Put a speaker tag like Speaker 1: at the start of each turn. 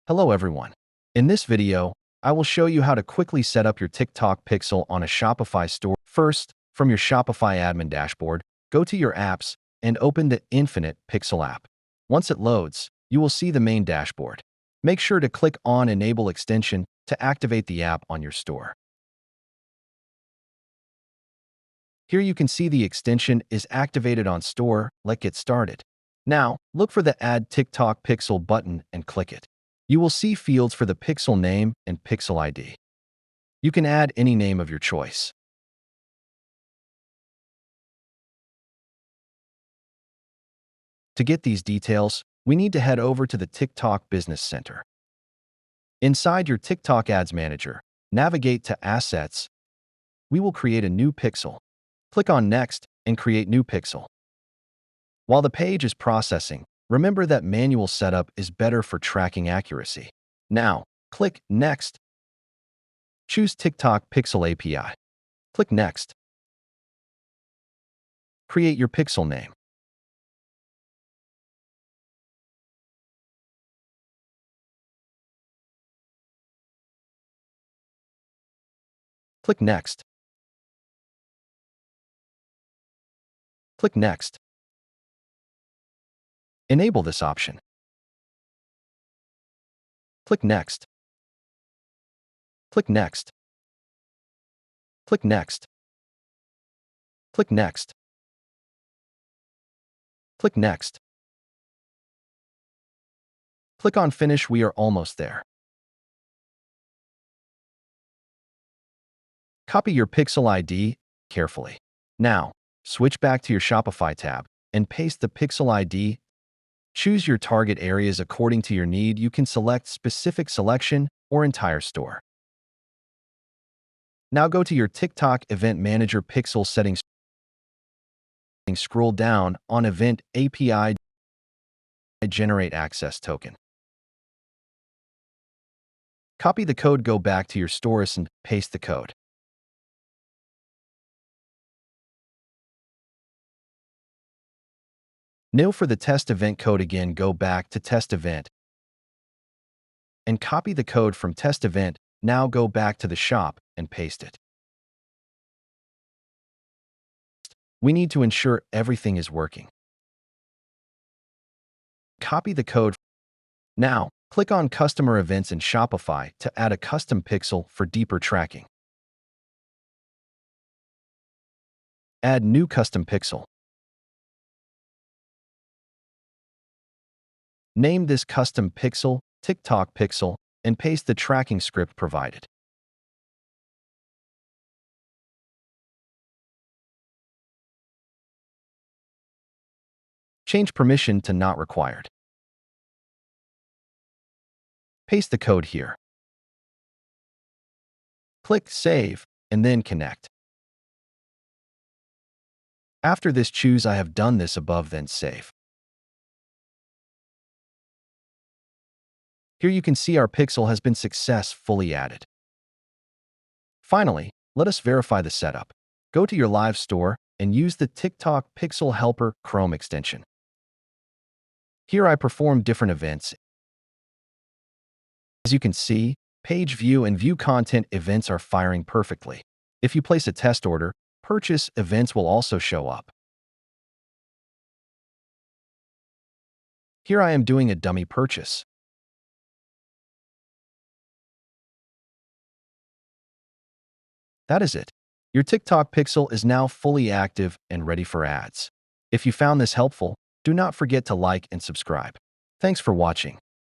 Speaker 1: Hello everyone. In this video, I will show you how to quickly set up your TikTok pixel on a Shopify store. First, from your Shopify admin dashboard, go to your apps and open the Infinite Pixel app. Once it loads, you will see the main dashboard. Make sure to click on Enable Extension to activate the app on your store. Here you can see the extension is activated on store. Let's get started. Now, look for the Add TikTok Pixel button and click it. You will see fields for the pixel name and pixel ID. You can add any name of your choice. To get these details, we need to head over to the TikTok Business Center. Inside your TikTok Ads Manager, navigate to Assets. We will create a new pixel. Click on Next and create new pixel. While the page is processing, remember that manual setup is better for tracking accuracy. Now, click Next. Choose TikTok Pixel API. Click Next. Create your pixel name. Click Next. Click Next. Enable this option. Click Next. Click Next. Click Next. Click Next. Click Next. Click on Finish. We are almost there. Copy your pixel ID carefully. Now, switch back to your Shopify tab and paste the pixel ID. Choose your target areas according to your need. You can select specific selection or entire store. Now go to your TikTok Event Manager pixel settings. Scroll down on Event API. Generate access token. Copy the code, go back to your stores and paste the code. Now for the test event code again, go back to test event and copy the code from test event. Now go back to the shop and paste it. We need to ensure everything is working. Copy the code. Now, click on Customer Events in Shopify to add a custom pixel for deeper tracking. Add new custom pixel. Name this custom pixel TikTok Pixel and paste the tracking script provided. Change permission to not required. Paste the code here. Click Save and then Connect. After this, choose I have done this above, then Save. Here you can see our pixel has been successfully added. Finally, let us verify the setup. Go to your live store and use the TikTok Pixel Helper Chrome extension. Here I perform different events. As you can see, page view and view content events are firing perfectly. If you place a test order, purchase events will also show up. Here I am doing a dummy purchase. That is it. Your TikTok pixel is now fully active and ready for ads. If you found this helpful, do not forget to like and subscribe. Thanks for watching.